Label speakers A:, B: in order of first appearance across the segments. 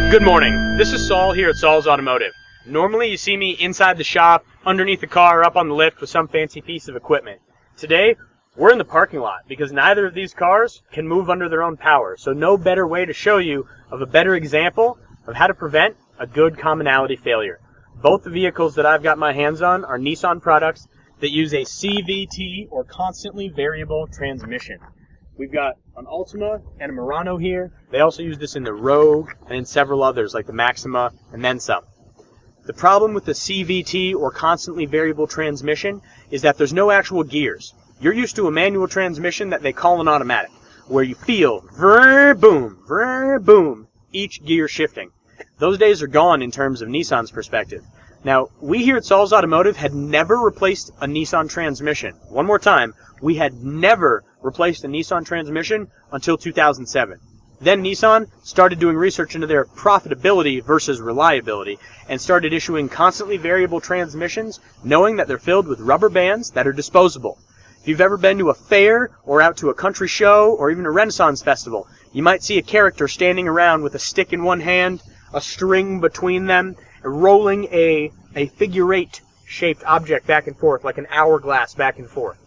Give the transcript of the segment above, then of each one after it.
A: Good morning. This is Saul here at Saul's Automotive. Normally you see me inside the shop, underneath the car, up on the lift with some fancy piece of equipment. Today, we're in the parking lot because neither of these cars can move under their own power. So no better way to show you of a better example of how to prevent a good commonality failure. Both the vehicles that I've got my hands on are Nissan products that use a CVT or constantly variable transmission. We've got an Ultima and a Murano here. They also use this in the Rogue and in several others like the Maxima and then some. The problem with the CVT or constantly variable transmission is that there's no actual gears. You're used to a manual transmission that they call an automatic, where you feel vrr boom, each gear shifting. Those days are gone in terms of Nissan's perspective. Now, we here at Saul's Automotive had never replaced a Nissan transmission. One more time, we had never replaced a Nissan transmission until 2007. Then Nissan started doing research into their profitability versus reliability and started issuing constantly variable transmissions, knowing that they're filled with rubber bands that are disposable. If you've ever been to a fair or out to a country show or even a Renaissance festival, you might see a character standing around with a stick in one hand, a string between them, rolling a figure eight shaped object back and forth, like an hourglass back and forth.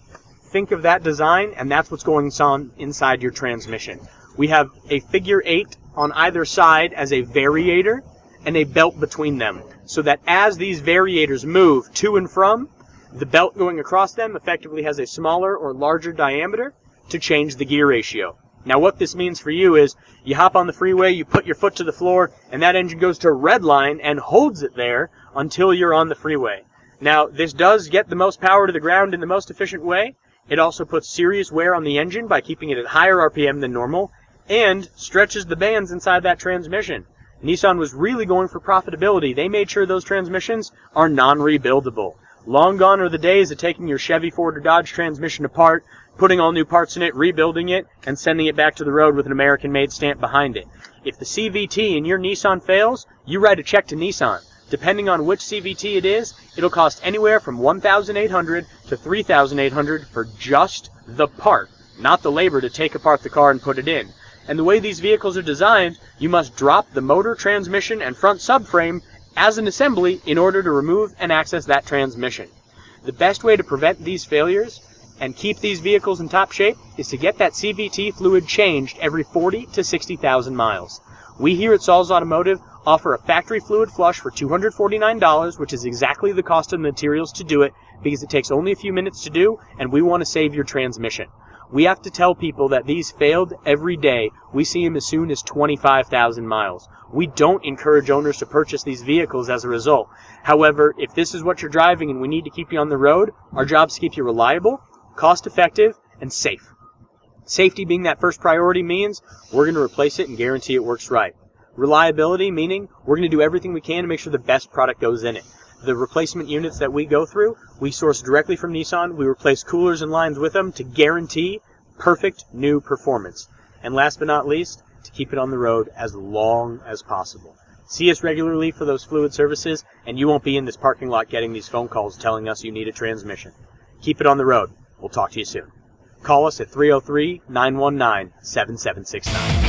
A: Think of that design, and that's what's going on inside your transmission. We have a figure eight on either side as a variator and a belt between them, so that as these variators move to and from, the belt going across them effectively has a smaller or larger diameter to change the gear ratio. Now what this means for you is you hop on the freeway, you put your foot to the floor, and that engine goes to red line and holds it there until you're on the freeway. Now this does get the most power to the ground in the most efficient way. It also puts serious wear on the engine by keeping it at higher RPM than normal and stretches the bands inside that transmission. Nissan was really going for profitability. They made sure those transmissions are non-rebuildable. Long gone are the days of taking your Chevy, Ford, or Dodge transmission apart, putting all new parts in it, rebuilding it, and sending it back to the road with an American-made stamp behind it. If the CVT in your Nissan fails, you write a check to Nissan. Depending on which CVT it is, it'll cost anywhere from $1,800 to $3,800 for just the part, not the labor to take apart the car and put it in. And the way these vehicles are designed, you must drop the motor, transmission, and front subframe as an assembly in order to remove and access that transmission. The best way to prevent these failures and keep these vehicles in top shape is to get that CVT fluid changed every 40 to 60,000 miles. We here at Saul's Automotive offer a factory fluid flush for $249, which is exactly the cost of the materials to do it because it takes only a few minutes to do, and we want to save your transmission. We have to tell people that these failed every day. We see them as soon as 25,000 miles. We don't encourage owners to purchase these vehicles as a result. However, if this is what you're driving and we need to keep you on the road, our job is to keep you reliable, cost-effective, and safe. Safety being that first priority means we're going to replace it and guarantee it works right. Reliability meaning we're going to do everything we can to make sure the best product goes in it. The replacement units that we go through, we source directly from Nissan. We replace coolers and lines with them to guarantee perfect new performance. And last but not least, to keep it on the road as long as possible. See us regularly for those fluid services, and you won't be in this parking lot getting these phone calls telling us you need a transmission. Keep it on the road. We'll talk to you soon. Call us at 303-919-7769.